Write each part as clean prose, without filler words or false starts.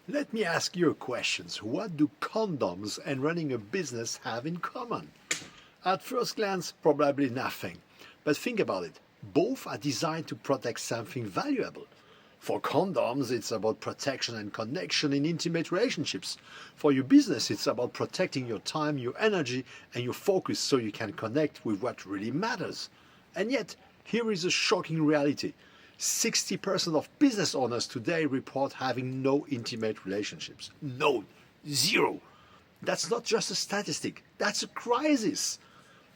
Let me ask you a question. What do condoms and running a business have in common? At first glance, probably nothing. But think about it. Both are designed to protect something valuable. For condoms, it's about protection and connection in intimate relationships. For your business, it's about protecting your time, your energy, and your focus so you can connect with what really matters. And yet, here is a shocking reality. 60% of business owners today report having no intimate relationships. No, zero. That's not just a statistic, that's a crisis.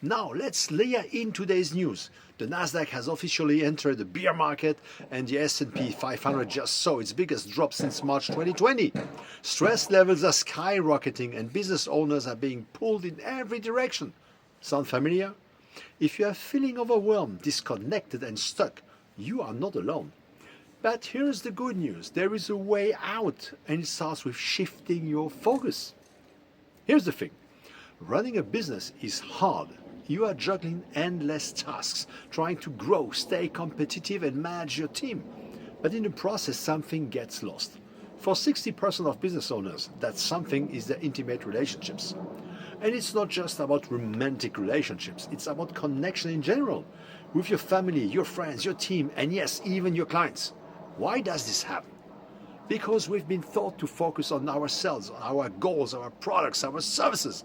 Now let's layer in today's news. The Nasdaq has officially entered the bear market and the S&P 500 just saw its biggest drop since March 2020. Stress levels are skyrocketing and business owners are being pulled in every direction. Sound familiar? If you are feeling overwhelmed, disconnected and stuck, you are not alone. But here's the good news. There is a way out and it starts with shifting your focus. Here's the thing. Running a business is hard. You are juggling endless tasks, trying to grow, stay competitive and manage your team. But in the process, something gets lost. For 60% of business owners, that something is their intimate relationships. And it's not just about romantic relationships, it's about connection in general, with your family, your friends, your team, and yes, even your clients. Why does this happen? Because we've been taught to focus on ourselves, our goals, our products, our services.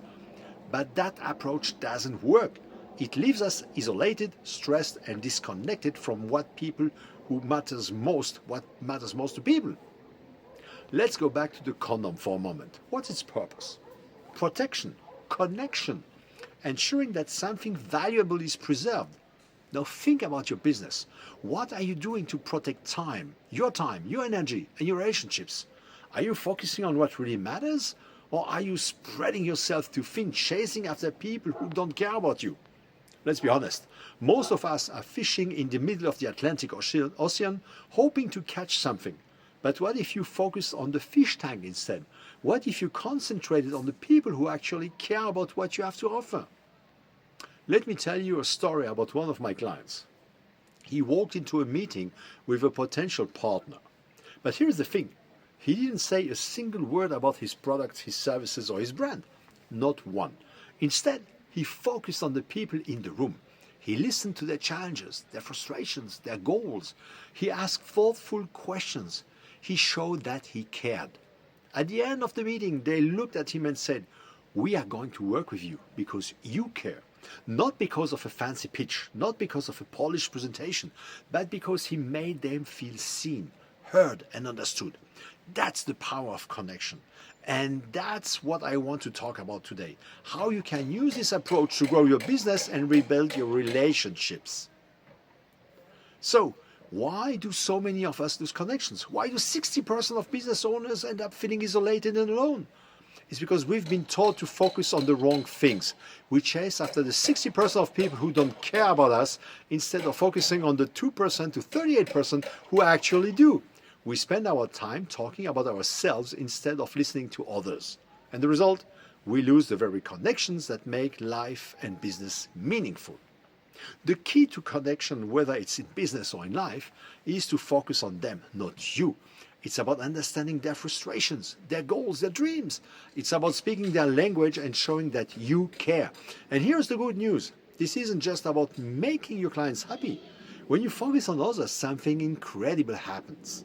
But that approach doesn't work. It leaves us isolated, stressed, and disconnected from what matters most to people. Let's go back to the condom for a moment. What's its purpose? Protection, connection, ensuring that something valuable is preserved. Now think about your business. What are you doing to protect time, your energy, and your relationships? Are you focusing on what really matters? Or are you spreading yourself too thin, chasing after people who don't care about you? Let's be honest. Most of us are fishing in the middle of the Atlantic Ocean, hoping to catch something. But what if you focus on the fish tank instead? What if you concentrated on the people who actually care about what you have to offer? Let me tell you a story about one of my clients. He walked into a meeting with a potential partner. But here's the thing. He didn't say a single word about his products, his services, or his brand. Not one. Instead, he focused on the people in the room. He listened to their challenges, their frustrations, their goals. He asked thoughtful questions. He showed that he cared. At the end of the meeting, they looked at him and said, "We are going to work with you because you care." Not because of a fancy pitch, not because of a polished presentation, but because he made them feel seen, heard, and understood. That's the power of connection. And that's what I want to talk about today. How you can use this approach to grow your business and rebuild your relationships. So, why do so many of us lose connections? Why do 60% of business owners end up feeling isolated and alone? It's because we've been taught to focus on the wrong things. We chase after the 60% of people who don't care about us instead of focusing on the 2% to 38% who actually do. We spend our time talking about ourselves instead of listening to others. And the result? We lose the very connections that make life and business meaningful. The key to connection, whether it's in business or in life, is to focus on them, not you. It's about understanding their frustrations, their goals, their dreams. It's about speaking their language and showing that you care. And here's the good news. This isn't just about making your clients happy. When you focus on others, something incredible happens.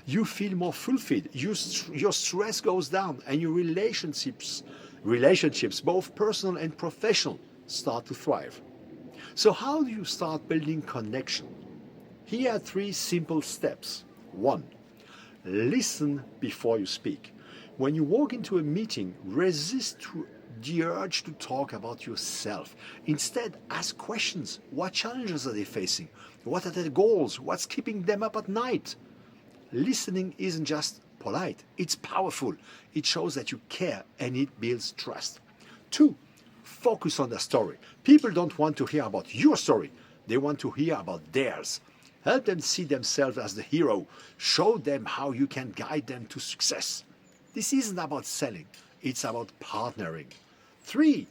You feel more fulfilled, your stress goes down, and your relationships, both personal and professional, start to thrive. So how do you start building connection? Here are 3 simple steps. 1. Listen before you speak. When you walk into a meeting, resist the urge to talk about yourself. Instead, ask questions. What challenges are they facing? What are their goals? What's keeping them up at night? Listening isn't just polite, it's powerful. It shows that you care and it builds trust. 2. Focus on the story. People don't want to hear about your story, they want to hear about theirs. Help them see themselves as the hero. Show them how you can guide them to success. This isn't about selling, it's about partnering. 3.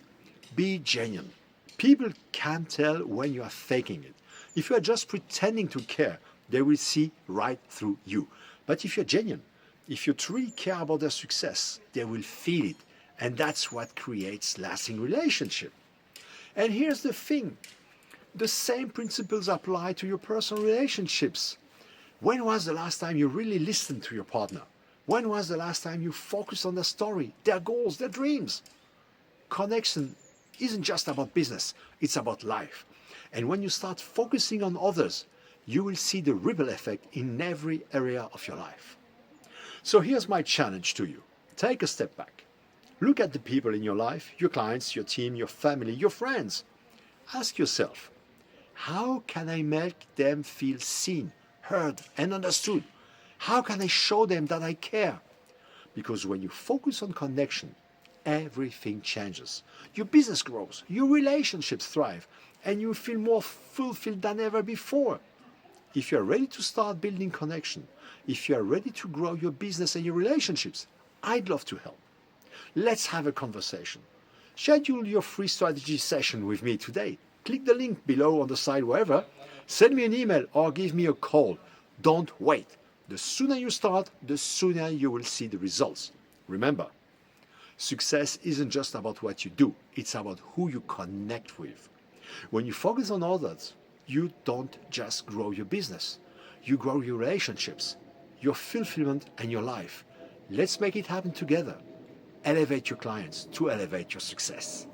Be genuine. People can tell when you are faking it. If you are just pretending to care, they will see right through you. But if you're genuine, If you truly care about their success, they will feel it. And that's what creates lasting relationship. And here's the thing. The same principles apply to your personal relationships. When was the last time you really listened to your partner? When was the last time you focused on their story, their goals, their dreams? Connection isn't just about business, it's about life. And when you start focusing on others, you will see the ripple effect in every area of your life. So here's my challenge to you. Take a step back. Look at the people in your life, your clients, your team, your family, your friends. Ask yourself, how can I make them feel seen, heard, and understood? How can I show them that I care? Because when you focus on connection, everything changes. Your business grows, your relationships thrive, and you feel more fulfilled than ever before. If you are ready to start building connection, if you are ready to grow your business and your relationships, I'd love to help. Let's have a conversation. Schedule your free strategy session with me today. Click the link below on the side wherever. Send me an email or give me a call. Don't wait. The sooner you start, the sooner you will see the results. Remember, success isn't just about what you do, it's about who you connect with. When you focus on others, you don't just grow your business, you grow your relationships, your fulfillment, and your life. Let's make it happen together. Elevate your clients to elevate your success.